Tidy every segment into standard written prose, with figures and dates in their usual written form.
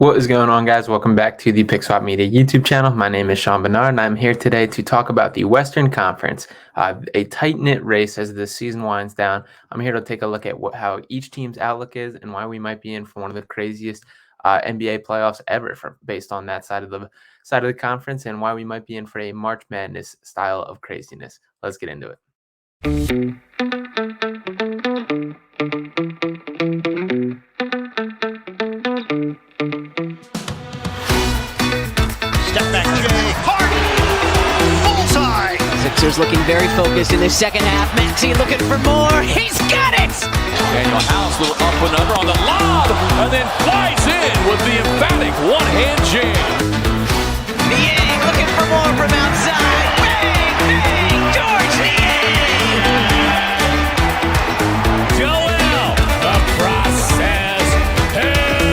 What is going on, guys? Welcome back to the Pick Swap Media YouTube channel. My name is Sean Barnard, and I'm here today to talk about the Western Conference, a tight-knit race as the season winds down. I'm here to take a look at how each team's outlook is and why we might be in for one of the craziest NBA playoffs ever, based on that side of the conference, and why we might be in for a March Madness style of craziness. Let's get into it. Sixers looking very focused in the second half. Maxey looking for more. He's got it! Daniel House, little up and under on the lob, and then flies in with the emphatic one-hand jam. Niang looking for more from outside. Bang, bang, George Niang! Joel, the process heavy.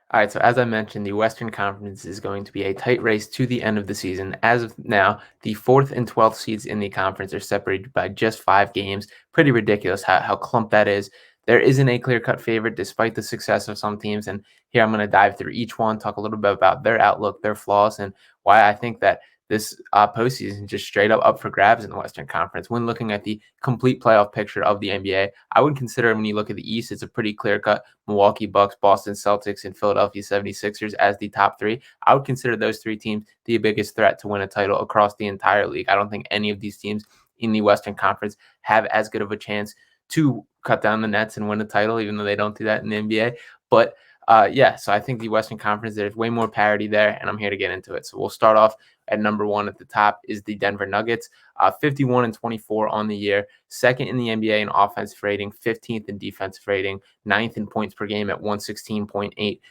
All right, so as I mentioned, the Western Conference is going to be a tight race to the end of the season. As of now, the 4th and 12th seeds in the conference are separated by just 5 games. Pretty ridiculous how clumped that is. There isn't a clear-cut favorite despite the success of some teams, and here I'm going to dive through each one, talk a little bit about their outlook, their flaws, and why I think that this postseason just straight up for grabs in the Western Conference. When looking at the complete playoff picture of the NBA, I would consider when you look at the East, it's a pretty clear-cut Milwaukee Bucks, Boston Celtics, and Philadelphia 76ers as the top 3. I would consider those 3 teams the biggest threat to win a title across the entire league. I don't think any of these teams in the Western Conference have as good of a chance to cut down the nets and win a title, even though they don't do that in the NBA. But so I think the Western Conference, there's way more parity there, and I'm here to get into it. So we'll start off at number 1 at the top is the Denver Nuggets, 51-24 on the year, 2nd in the NBA in offensive rating, 15th in defensive rating, 9th in points per game at 116.8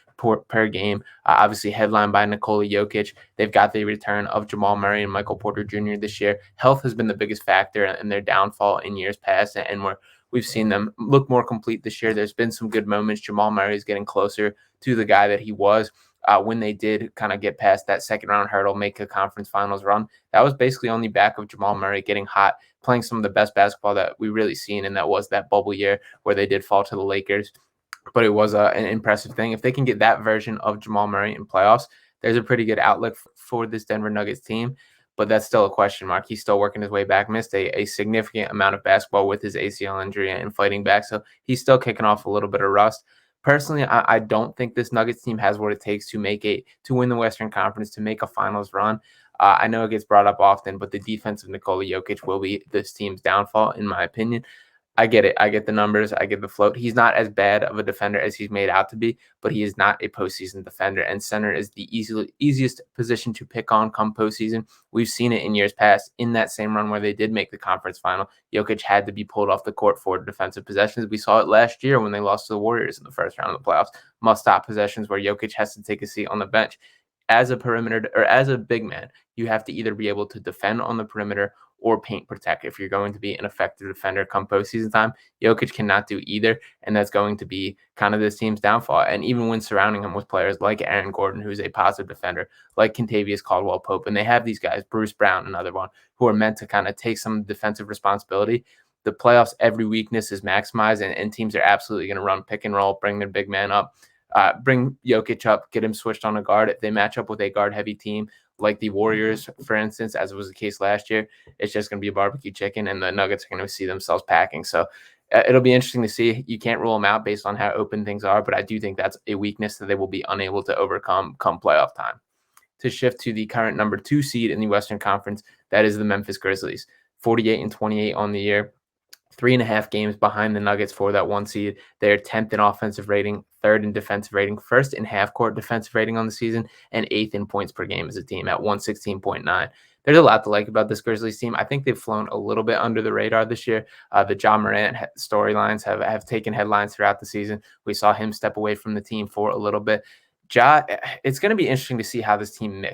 per game. Obviously headlined by Nikola Jokic. They've got the return of Jamal Murray and Michael Porter Jr. this year. Health has been the biggest factor in their downfall in years past, and we've seen them look more complete this year. There's been some good moments. Jamal Murray is getting closer to the guy that he was when they did kind of get past that second-round hurdle, make a conference finals run. That was basically on the back of Jamal Murray getting hot, playing some of the best basketball that we really seen, and that was that bubble year where they did fall to the Lakers. But it was an impressive thing. If they can get that version of Jamal Murray in playoffs, there's a pretty good outlook for this Denver Nuggets team. But that's still a question mark. He's still working his way back, missed a significant amount of basketball with his ACL injury and fighting back. So he's still kicking off a little bit of rust. Personally, I don't think this Nuggets team has what it takes to win the Western Conference, to make a finals run. I know it gets brought up often, but the defense of Nikola Jokic will be this team's downfall, in my opinion. I get it. I get the numbers. I get the float. He's not as bad of a defender as he's made out to be, but he is not a postseason defender. And center is the easiest position to pick on come postseason. We've seen it in years past. In that same run where they did make the conference final, Jokic had to be pulled off the court for defensive possessions. We saw it last year when they lost to the Warriors in the first round of the playoffs. Must-stop possessions where Jokic has to take a seat on the bench. As a perimeter or as a big man, you have to either be able to defend on the perimeter or paint protect if you're going to be an effective defender come postseason time. Jokic cannot do either, and that's going to be kind of this team's downfall. And even when surrounding him with players like Aaron Gordon, who's a positive defender, like Kentavious Caldwell-Pope, and they have these guys, Bruce Brown, another one, who are meant to kind of take some defensive responsibility. The playoffs, every weakness is maximized, and teams are absolutely going to run pick and roll, bring their big man up, bring Jokic up, get him switched on a guard. If they match up with a guard-heavy team like the Warriors, for instance, as was the case last year, it's just going to be a barbecue chicken, and the Nuggets are going to see themselves packing. So it'll be interesting to see. You can't rule them out based on how open things are, but I do think that's a weakness that they will be unable to overcome come playoff time. To shift to the current number 2 seed in the Western Conference, that is the Memphis Grizzlies, 48-28 on the year. 3.5 games behind the Nuggets for that 1 seed. They're 10th in offensive rating, 3rd in defensive rating, 1st in half-court defensive rating on the season, and 8th in points per game as a team at 116.9. There's a lot to like about this Grizzlies team. I think they've flown a little bit under the radar this year. The Ja Morant storylines have taken headlines throughout the season. We saw him step away from the team for a little bit. Ja, it's going to be interesting to see how this team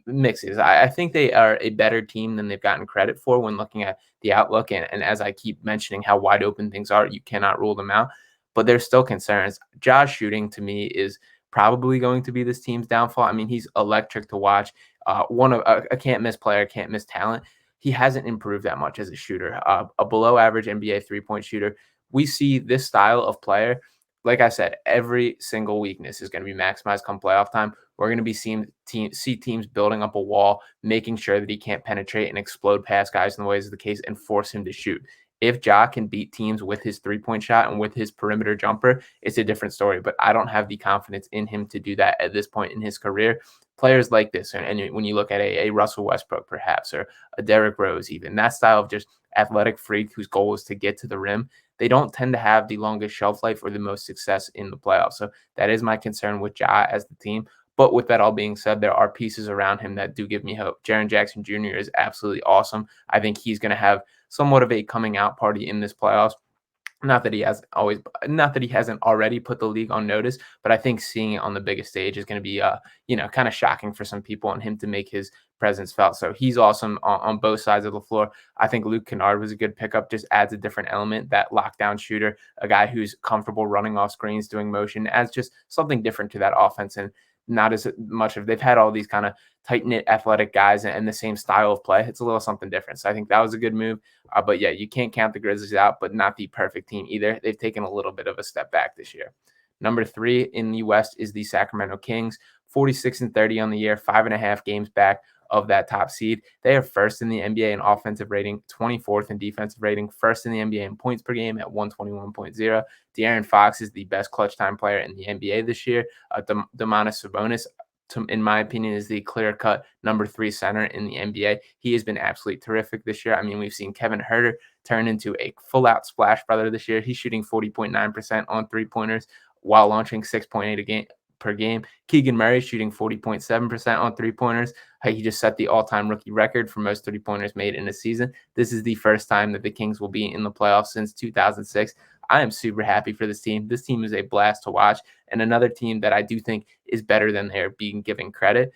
mixes. I think they are a better team than they've gotten credit for when looking at the outlook. And as I keep mentioning how wide open things are, you cannot rule them out. But there's still concerns. Ja's shooting, to me, is probably going to be this team's downfall. I mean, he's electric to watch. A can't-miss player, can't-miss talent. he hasn't improved that much as a shooter. A below average NBA 3-point shooter. We see this style of player. Like I said, every single weakness is going to be maximized come playoff time. We're going to be seeing teams building up a wall, making sure that he can't penetrate and explode past guys in the ways of the case and force him to shoot. If Ja can beat teams with his 3-point shot and with his perimeter jumper, it's a different story. But I don't have the confidence in him to do that at this point in his career. Players like this, and when you look at a Russell Westbrook perhaps, or a Derrick Rose even, that style of just athletic freak whose goal is to get to the rim, they don't tend to have the longest shelf life or the most success in the playoffs. So that is my concern with Ja as the team. But with that all being said, there are pieces around him that do give me hope. Jaren Jackson Jr. is absolutely awesome. I think he's going to have somewhat of a coming out party in this playoffs. Not that he hasn't already put the league on notice, but I think seeing it on the biggest stage is going to be, kind of shocking for some people and him to make his presence felt. So he's awesome on both sides of the floor. I think Luke Kennard was a good pickup, just adds a different element, that lockdown shooter, a guy who's comfortable running off screens, doing motion, adds just something different to that offense. And not as much of, they've had all these kind of tight knit athletic guys and the same style of play. It's a little something different. So I think that was a good move. But yeah, you can't count the Grizzlies out, but not the perfect team either. They've taken a little bit of a step back this year. Number 3 in the West is the Sacramento Kings, 46-30 on the year, 5.5 games back of that top seed. They are first in the NBA in offensive rating, 24th in defensive rating, first in the NBA in points per game at 121.0. De'Aaron Fox is the best clutch time player in the NBA this year. Domantas Sabonis, in my opinion, is the clear-cut number 3 center in the NBA. He has been absolutely terrific this year. I mean, we've seen Kevin Huerter turn into a full-out splash brother this year. He's shooting 40.9% on three-pointers while launching 6.8 per game. Keegan Murray shooting 40.7% on three-pointers. He just set the all-time rookie record for most three-pointers made in a season. This is the first time that the Kings will be in the playoffs since 2006. I am super happy for this team. This team is a blast to watch, and another team that I do think is better than they're being given credit.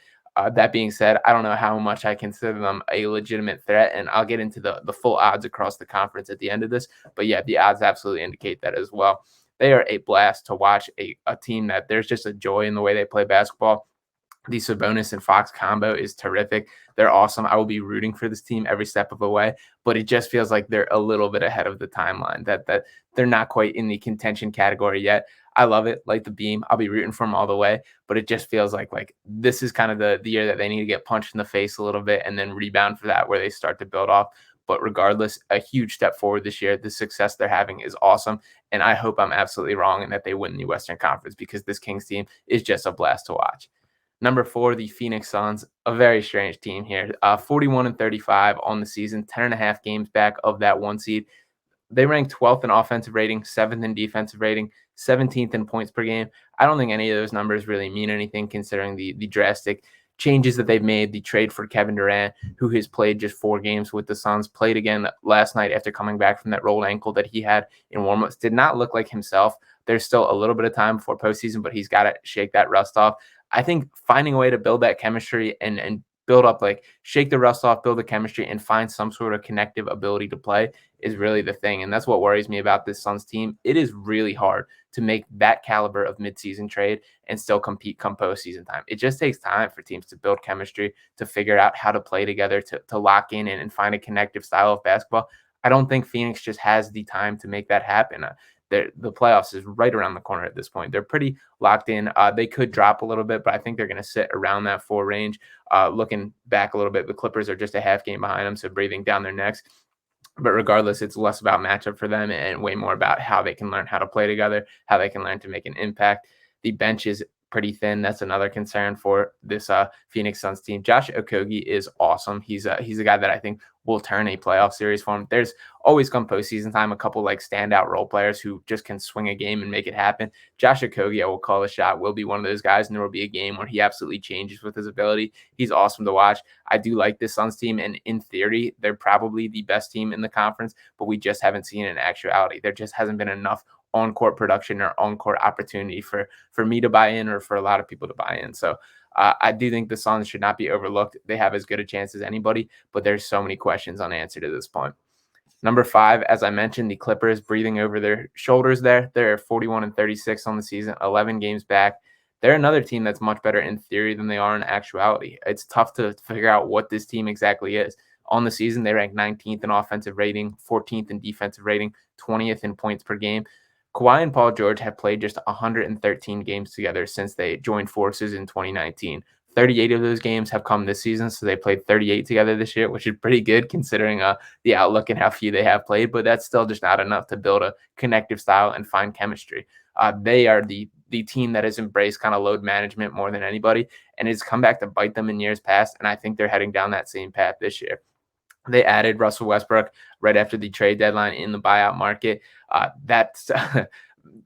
That being said, I don't know how much I consider them a legitimate threat, and I'll get into the full odds across the conference at the end of this. But yeah, the odds absolutely indicate that as well. They are a blast to watch, a team that there's just a joy in the way they play basketball. The Sabonis and Fox combo is terrific. They're awesome. I will be rooting for this team every step of the way, but it just feels like they're a little bit ahead of the timeline, that they're not quite in the contention category yet. I love it, like the beam. I'll be rooting for them all the way, but it just feels like this is kind of the year that they need to get punched in the face a little bit and then rebound for that, where they start to build off. But regardless, a huge step forward this year. The success they're having is awesome, and I hope I'm absolutely wrong and that they win the Western Conference, because this Kings team is just a blast to watch. Number 4, the Phoenix Suns, a very strange team here. 41-35 on the season, 10.5 games back of that 1 seed. They rank 12th in offensive rating, 7th in defensive rating, 17th in points per game. I don't think any of those numbers really mean anything, considering the drastic changes that they've made. The trade for Kevin Durant, who has played just 4 games with the Suns, played again last night after coming back from that rolled ankle that he had in warmups, did not look like himself. There's still a little bit of time before postseason, but he's got to shake that rust off. I think finding a way to build that chemistry and build up, shake the rust off, build the chemistry, and find some sort of connective ability to play is really the thing. And that's what worries me about this Suns team. It is really hard to make that caliber of midseason trade and still compete come postseason time. It just takes time for teams to build chemistry, to figure out how to play together, to lock in and find a connective style of basketball. I don't think Phoenix just has the time to make that happen. The playoffs is right around the corner at this point. They're pretty locked in. They could drop a little bit, but I think they're going to sit around that 4 range. Looking back a little bit, the Clippers are just a half game behind them, so breathing down their necks. But regardless, it's less about matchup for them and way more about how they can learn how to play together, how they can learn to make an impact. The bench is pretty thin. That's another concern for this Phoenix Suns team. Josh Okogie is awesome. He's a guy that I think will turn a playoff series for him. There's always come postseason time a couple standout role players who just can swing a game and make it happen. Josh Okogie, I will call a shot, will be one of those guys, and there will be a game where he absolutely changes with his ability. He's awesome to watch. I do like this Suns team, and in theory, they're probably the best team in the conference, but we just haven't seen it in actuality. There just hasn't been enough on-court production or on-court opportunity for me to buy in or for a lot of people to buy in. So I do think the Suns should not be overlooked. They have as good a chance as anybody, but there's so many questions unanswered at this point. Number 5, as I mentioned, the Clippers breathing over their shoulders there. They're 41-36 on the season, 11 games back. They're another team that's much better in theory than they are in actuality. It's tough to figure out what this team exactly is. On the season, they rank 19th in offensive rating, 14th in defensive rating, 20th in points per game. Kawhi and Paul George have played just 113 games together since they joined forces in 2019. 38 of those games have come this season, so they played 38 together this year, which is pretty good considering the outlook and how few they have played, but that's still just not enough to build a connective style and find chemistry. They are the team that has embraced kind of load management more than anybody, and it's come back to bite them in years past, and I think they're heading down that same path this year. They added Russell Westbrook right after the trade deadline in the buyout market. That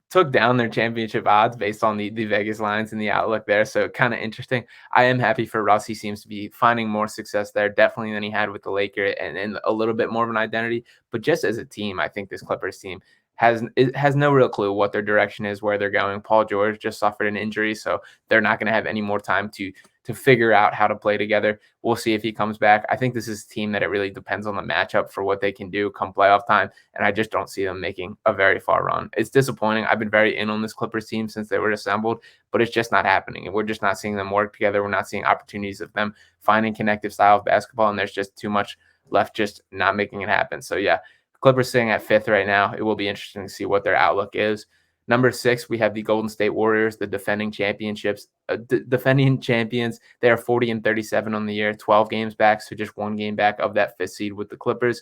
took down their championship odds based on the Vegas lines and the outlook there. So kind of interesting. I am happy for Russ. He seems to be finding more success there, definitely than he had with the Lakers, and a little bit more of an identity. But just as a team, I think this Clippers team has no real clue what their direction is, where they're going. Paul George just suffered an injury, so they're not going to have any more time to figure out how to play together. We'll see if he comes back. I think this is a team that it really depends on the matchup for what they can do come playoff time, and I just don't see them making a very far run. It's disappointing. I've been very in on this Clippers team since they were assembled, but it's just not happening, and we're just not seeing them work together. We're not seeing opportunities of them finding connective style of basketball, and there's just too much left just not making it happen. So yeah, Clippers sitting at 5th right now. It will be interesting to see what their outlook is. Number 6, we have the Golden State Warriors, the defending champions. They are 40-37 on the year, 12 games back, so just 1 game back of that 5th seed with the Clippers.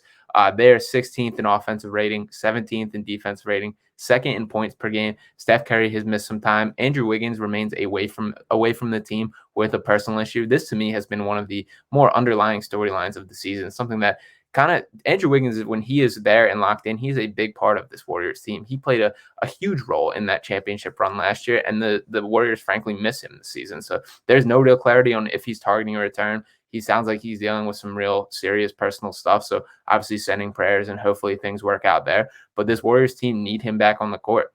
They are 16th in offensive rating, 17th in defensive rating, 2nd in points per game. Steph Curry has missed some time. Andrew Wiggins remains away from the team with a personal issue. This, to me, has been one of the more underlying storylines of the season, something that kind of Andrew Wiggins, when he is there and locked in, he's a big part of this Warriors team. He played a huge role in that championship run last year, and the Warriors frankly miss him this season. So there's no real clarity on if he's targeting a return. He sounds like he's dealing with some real serious personal stuff. So obviously sending prayers and hopefully things work out there. But this Warriors team need him back on the court.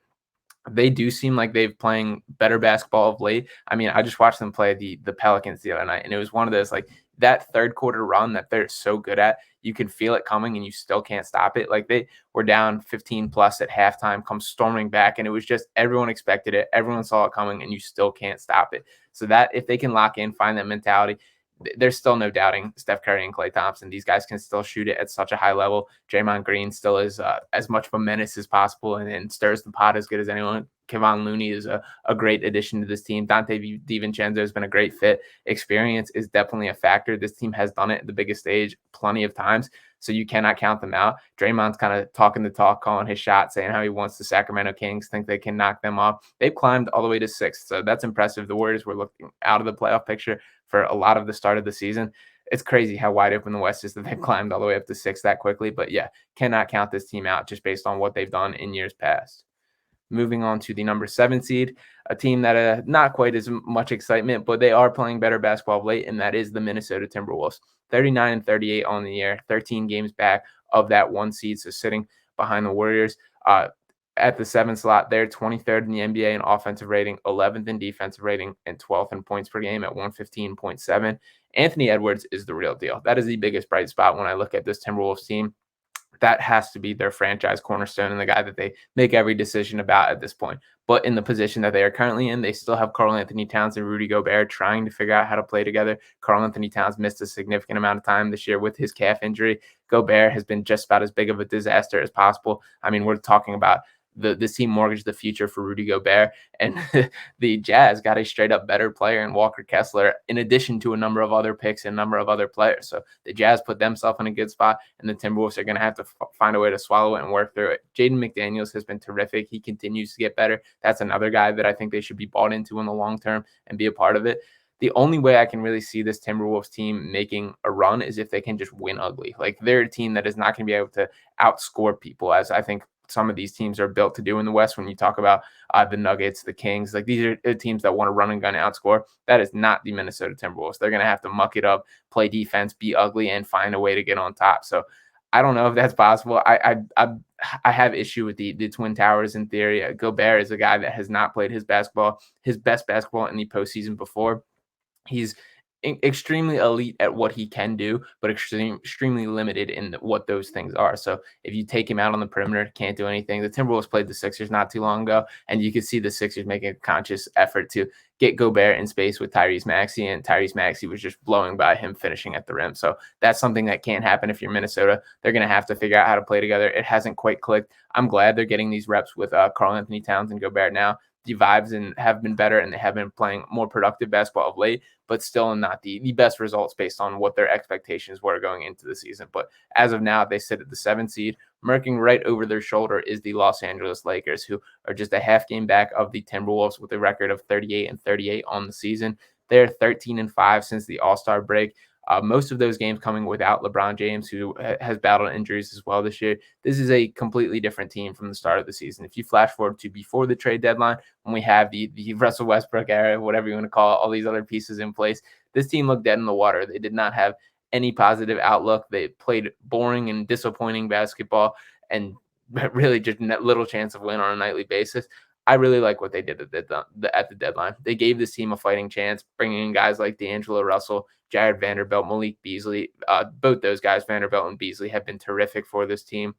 They do seem like they've playing better basketball of late. I mean, I just watched them play the Pelicans the other night, and it was one of those, like, that third quarter run that they're so good at. You can feel it coming and you still can't stop it. Like, they were down 15 plus at halftime, come storming back, and it was just everyone expected it. Everyone saw it coming, and you still can't stop it. So that if they can lock in, find that mentality, there's still no doubting Steph Curry and Klay Thompson. These guys can still shoot it at such a high level. Draymond Green still is as much of a menace as possible and stirs the pot as good as anyone. Kevon Looney is a great addition to this team. Dante DiVincenzo has been a great fit. Experience is definitely a factor. This team has done it at the biggest stage plenty of times, so you cannot count them out. Draymond's kind of talking the talk, calling his shot, saying how he wants the Sacramento Kings, think they can knock them off. They've climbed all the way to 6th, so that's impressive. The Warriors were looking out of the playoff picture for a lot of the start of the season. It's crazy how wide open the West is that they've climbed all the way up to 6 that quickly. But yeah, cannot count this team out just based on what they've done in years past. Moving on to the number 7 seed, a team that not quite as much excitement, but they are playing better basketball of late, and that is the Minnesota Timberwolves. 39-38 on the year, 13 games back of that 1 seed, so sitting behind the Warriors. At the 7th slot, they're 23rd in the NBA in offensive rating, 11th in defensive rating, and 12th in points per game at 115.7. Anthony Edwards is the real deal. That is the biggest bright spot when I look at this Timberwolves team. That has to be their franchise cornerstone and the guy that they make every decision about at this point. But in the position that they are currently in, they still have Karl-Anthony Towns and Rudy Gobert trying to figure out how to play together. Karl-Anthony Towns missed a significant amount of time this year with his calf injury. Gobert has been just about as big of a disaster as possible. I mean, we're talking about this team mortgaged the future for Rudy Gobert, and the Jazz got a straight up better player in Walker Kessler, in addition to a number of other picks and a number of other players. So the Jazz put themselves in a good spot, and the Timberwolves are going to have to find a way to swallow it and work through it. Jaden McDaniels has been terrific. He continues to get better. That's another guy that I think they should be bought into in the long term and be a part of it. The only way I can really see this Timberwolves team making a run is if they can just win ugly. Like, they're a team that is not going to be able to outscore people, as I think some of these teams are built to do in the West. When you talk about the Nuggets, the Kings, like, these are teams that want to run and gun outscore. That is not the Minnesota Timberwolves. They're going to have to muck it up, play defense, be ugly, and find a way to get on top. So I don't know if that's possible. I have issue with the Twin Towers in theory. Gobert is a guy that has not played his best basketball in the postseason before. He's extremely elite at what he can do, but extremely limited in what those things are. So if you take him out on the perimeter, can't do anything. The Timberwolves played the Sixers not too long ago, and you could see the Sixers making a conscious effort to get Gobert in space with Tyrese Maxey, and Tyrese Maxey was just blowing by him finishing at the rim. So that's something that can't happen if you're Minnesota. They're going to have to figure out how to play together. It hasn't quite clicked. I'm glad they're getting these reps with Karl Anthony Towns and Gobert now. The vibes and have been better, and they have been playing more productive basketball of late, but still not the best results based on what their expectations were going into the season. But as of now, they sit at the 7th seed. Murking right over their shoulder is the Los Angeles Lakers, who are just a half game back of the Timberwolves with a record of 38-38 on the season. They're 13-5 since the All-Star break. Most of those games coming without LeBron James, who has battled injuries as well this year. This is a completely different team from the start of the season. If you flash forward to before the trade deadline, when we have the Russell Westbrook era, whatever you want to call it, all these other pieces in place, this team looked dead in the water. They did not have any positive outlook. They played boring and disappointing basketball and really just little chance of win on a nightly basis. I really like what they did at the deadline. They gave this team a fighting chance, bringing in guys like D'Angelo Russell, Jared Vanderbilt, Malik Beasley. Both those guys, Vanderbilt and Beasley, have been terrific for this team.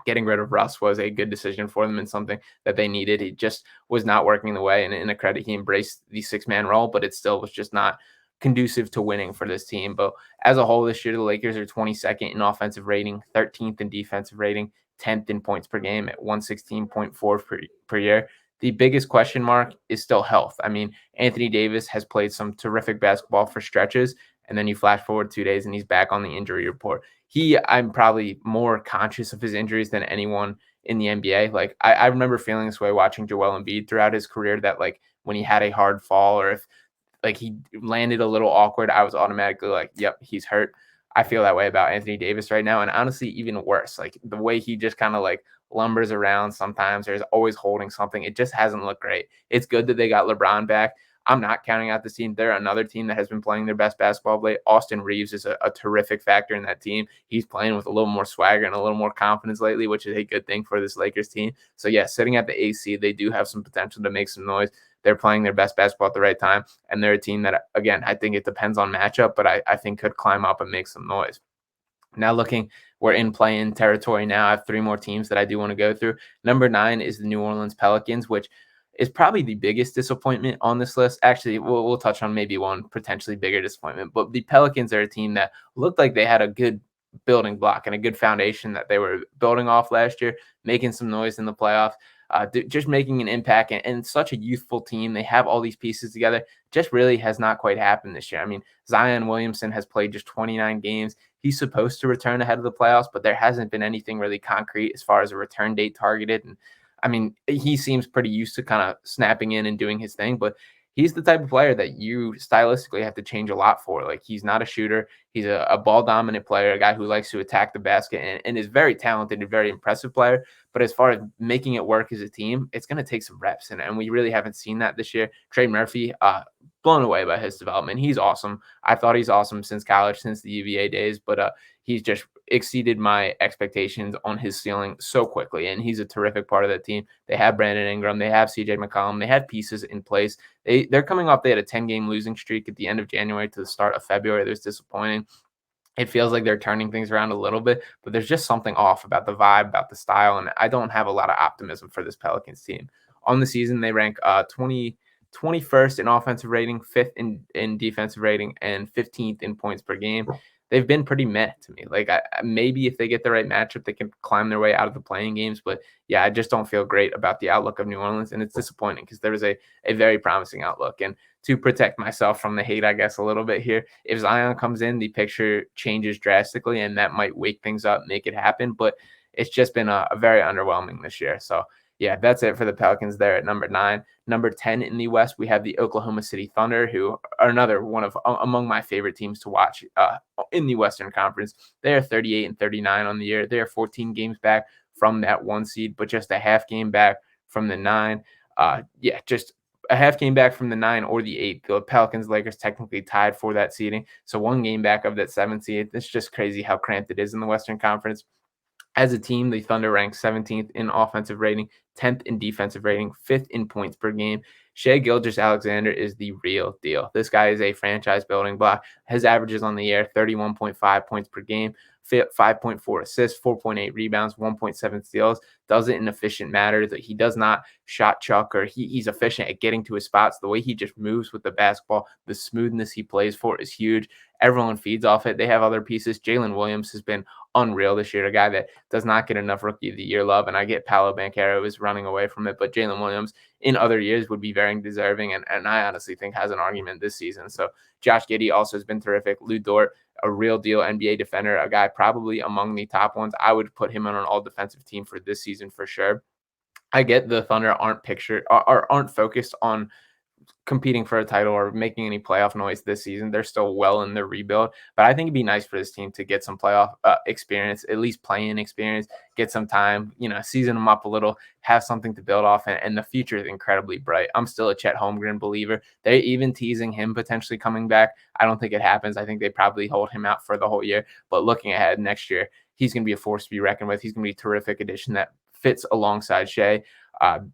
Getting rid of Russ was a good decision for them and something that they needed. He just was not working the way. And in a credit, he embraced the 6-man role, but it still was just not conducive to winning for this team. But as a whole this year, the Lakers are 22nd in offensive rating, 13th in defensive rating, 10th in points per game at 116.4 per year. The biggest question mark is still health. I mean, Anthony Davis has played some terrific basketball for stretches, and then you flash forward 2 days and he's back on the injury report. I'm probably more conscious of his injuries than anyone in the NBA. Like I remember feeling this way watching Joel Embiid throughout his career, that like when he had a hard fall or if like he landed a little awkward, I was automatically like, yep, he's hurt. I feel that way about Anthony Davis right now. And honestly, even worse, like the way he just kind of like lumbers around sometimes, or is always holding something. It just hasn't looked great. It's good that they got LeBron back. I'm not counting out this team. They're another team that has been playing their best basketball of late. Austin Reeves is a terrific factor in that team. He's playing with a little more swagger and a little more confidence lately, which is a good thing for this Lakers team. So yeah, sitting at the AC, they do have some potential to make some noise. They're playing their best basketball at the right time. And they're a team that, again, I think it depends on matchup, but I think could climb up and make some noise. Now we're in play-in territory now. I have 3 more teams that I do want to go through. Number 9 is the New Orleans Pelicans, which is probably the biggest disappointment on this list. Actually, we'll touch on maybe one potentially bigger disappointment, but the Pelicans are a team that looked like they had a good building block and a good foundation that they were building off last year, making some noise in the playoffs. Just making an impact, and such a youthful team. They have all these pieces together. Just really has not quite happened this year. I mean, Zion Williamson has played just 29 games. He's supposed to return ahead of the playoffs, but there hasn't been anything really concrete as far as a return date targeted. And I mean, he seems pretty used to kind of snapping in and doing his thing, but he's the type of player that you stylistically have to change a lot for. Like, he's not a shooter. He's a ball dominant player, a guy who likes to attack the basket and is very talented and very impressive player. But as far as making it work as a team, it's going to take some reps. And we really haven't seen that this year. Trey Murphy, blown away by his development. He's awesome. I thought he's awesome since college, since the UVA days, but he's just exceeded my expectations on his ceiling so quickly. And he's a terrific part of that team. They have Brandon Ingram. They have CJ McCollum. They have pieces in place. They're coming off, they had a 10-game losing streak at the end of January to the start of February. That was disappointing. It feels like they're turning things around a little bit, but there's just something off about the vibe, about the style, and I don't have a lot of optimism for this Pelicans team. On the season, they rank 21st in offensive rating, 5th in defensive rating, and 15th in points per game. They've been pretty meh to me. Like, maybe if they get the right matchup, they can climb their way out of the playing games. But yeah, I just don't feel great about the outlook of New Orleans, and it's disappointing because there was a very promising outlook. And to protect myself from the hate, I guess, a little bit here, if Zion comes in, the picture changes drastically, and that might wake things up, make it happen. But it's just been a very underwhelming this year. So yeah, that's it for the Pelicans there at number 9. Number 10 in the West, we have the Oklahoma City Thunder, who are another one of among my favorite teams to watch in the Western Conference. They are 38-39 on the year. They are 14 games back from that 1 seed, but just a half game back from the 9. Just a half game back from the 9 or the 8. The Pelicans, Lakers technically tied for that seeding. So 1 game back of that 7th seed. It's just crazy how cramped it is in the Western Conference. As a team, the Thunder rank 17th in offensive rating, 10th in defensive rating, 5th in points per game. Shai Gilgeous-Alexander is the real deal. This guy is a franchise building block. His averages on the year, 31.5 points per game, 5.4 assists, 4.8 rebounds, 1.7 steals. Does it in efficient manner. That he does not shot chuck, or he's efficient at getting to his spots. The way he just moves with the basketball, the smoothness he plays for is huge. Everyone feeds off it. They have other pieces. Jalen Williams has been unreal this year, a guy that does not get enough Rookie of the Year love. And I get Paolo Banchero is running away from it, but Jalen Williams in other years would be very deserving, and I honestly think has an argument this season. So Josh Giddey also has been terrific. Lou Dort, a real deal NBA defender, a guy probably among the top ones. I would put him on an all defensive team for this season for sure. I get the Thunder aren't focused on competing for a title or making any playoff noise this season. They're still well in their rebuild, but I think it'd be nice for this team to get some playoff experience, at least playing experience, get some time, season them up a little, have something to build off, and the future is incredibly bright. I'm still a Chet Holmgren believer. They're even teasing him potentially coming back. I don't think it happens. I think they probably hold him out for the whole year, but looking ahead next year, he's going to be a force to be reckoned with. He's going to be a terrific addition that fits alongside Shai.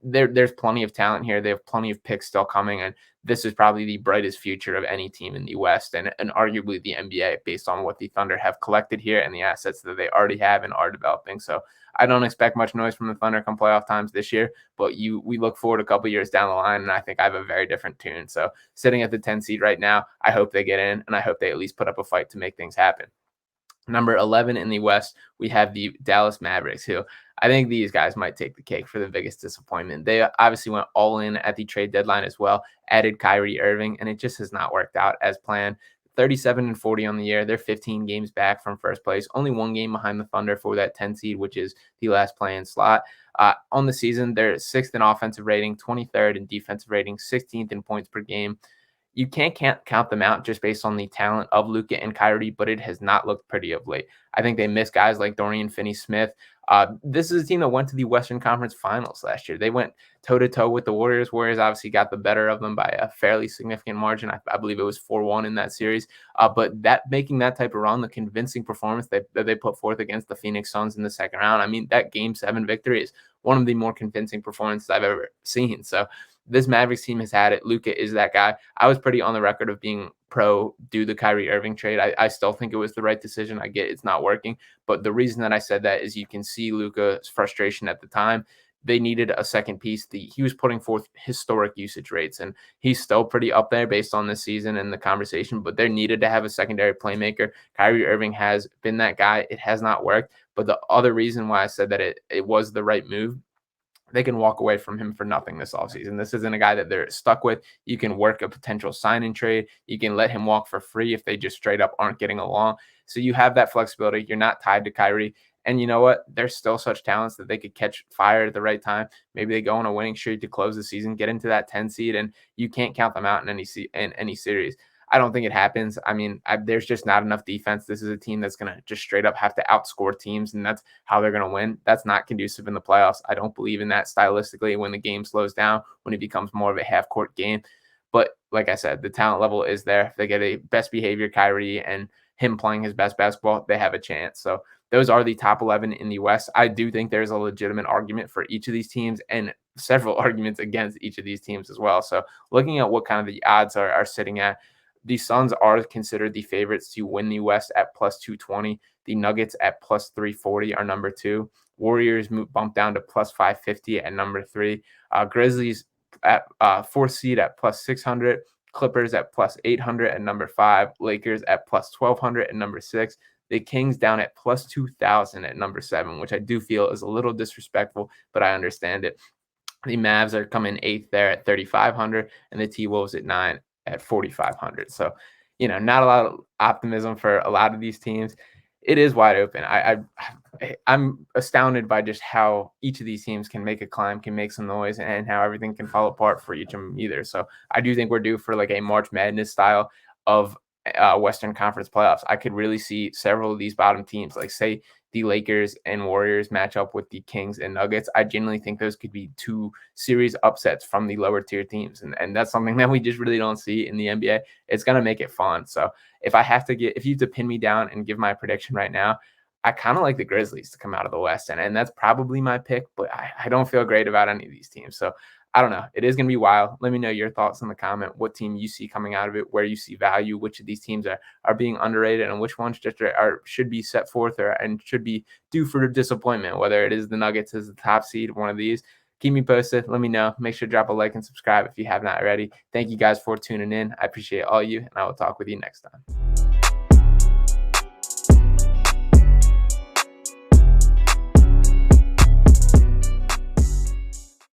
There's plenty of talent here. They have plenty of picks still coming, and this is probably the brightest future of any team in the West and arguably the NBA based on what the Thunder have collected here and the assets that they already have and are developing. So I don't expect much noise from the Thunder come playoff times this year, but we look forward a couple years down the line, and I think I have a very different tune. So sitting at the 10 seed right now, I hope they get in, and I hope they at least put up a fight to make things happen. Number 11 in the West, we have the Dallas Mavericks, who I think these guys might take the cake for the biggest disappointment. They obviously went all in at the trade deadline as well, added Kyrie Irving, and it just has not worked out as planned. 37-40 on the year. They're 15 games back from first place, only one game behind the Thunder for that 10 seed, which is the last play-in slot. On the season, they're 6th in offensive rating, 23rd in defensive rating, 16th in points per game. You can't count them out just based on the talent of Luka and Kyrie, but it has not looked pretty of late. I think they miss guys like Dorian Finney-Smith. This is a team that went to the Western Conference Finals last year. They went toe-to-toe with the Warriors. Warriors obviously got the better of them by a fairly significant margin. I believe it was 4-1 in that series. But making that type of run, the convincing performance that they put forth against the Phoenix Suns in the second round, I mean, that Game 7 victory is one of the more convincing performances I've ever seen. So this Mavericks team has had it. Luka is that guy. I was pretty on the record of being pro do the Kyrie Irving trade. I still think it was the right decision. I get it's not working, but the reason that I said that is you can see Luka's frustration at the time. They needed a second piece. He was putting forth historic usage rates, and he's still pretty up there based on this season and the conversation, but they needed to have a secondary playmaker. Kyrie Irving has been that guy. It has not worked, but the other reason why I said that it was the right move, they can walk away from him for nothing this offseason. This isn't a guy that they're stuck with. You can work a potential sign and trade. You can let him walk for free if they just straight up aren't getting along. So you have that flexibility. You're not tied to Kyrie. And you know what? There's still such talents that they could catch fire at the right time. Maybe they go on a winning streak to close the season, get into that 10 seed, and you can't count them out in any series. I don't think it happens. I mean, there's just not enough defense. This is a team that's going to just straight up have to outscore teams, and that's how they're going to win. That's not conducive in the playoffs. I don't believe in that stylistically when the game slows down, when it becomes more of a half-court game. But like I said, the talent level is there. If they get a best behavior Kyrie and him playing his best basketball, they have a chance. So those are the top 11 in the West. I do think there's a legitimate argument for each of these teams and several arguments against each of these teams as well. So looking at what kind of the odds are sitting at, the Suns are considered the favorites to win the West at plus 220. The Nuggets at plus 340 are number 2. Warriors bump down to plus 550 at number 3. Grizzlies at 4th seed at plus 600. Clippers at plus 800 at number 5. Lakers at plus 1200 at number 6. The Kings down at plus 2,000 at number 7, which I do feel is a little disrespectful, but I understand it. The Mavs are coming 8th there at 3,500, and the T-Wolves at 9 at 4,500. So, not a lot of optimism for a lot of these teams. It is wide open. I'm astounded by just how each of these teams can make a climb, can make some noise, and how everything can fall apart for each of them either. So I do think we're due for like a March Madness style of Western Conference playoffs. I could really see several of these bottom teams, like say the Lakers and Warriors match up with the Kings and Nuggets. I genuinely think those could be 2 series upsets from the lower tier teams. And that's something that we just really don't see in the NBA. It's going to make it fun. So if you have to pin me down and give my prediction right now, I kind of like the Grizzlies to come out of the West, and that's probably my pick, but I don't feel great about any of these teams. So I don't know. It is going to be wild. Let me know your thoughts in the comment, what team you see coming out of it, where you see value, which of these teams are being underrated, and which ones just should be set forth and should be due for disappointment, whether it is the Nuggets as the top seed, one of these. Keep me posted. Let me know. Make sure to drop a like and subscribe if you have not already. Thank you guys for tuning in. I appreciate all you, and I will talk with you next time.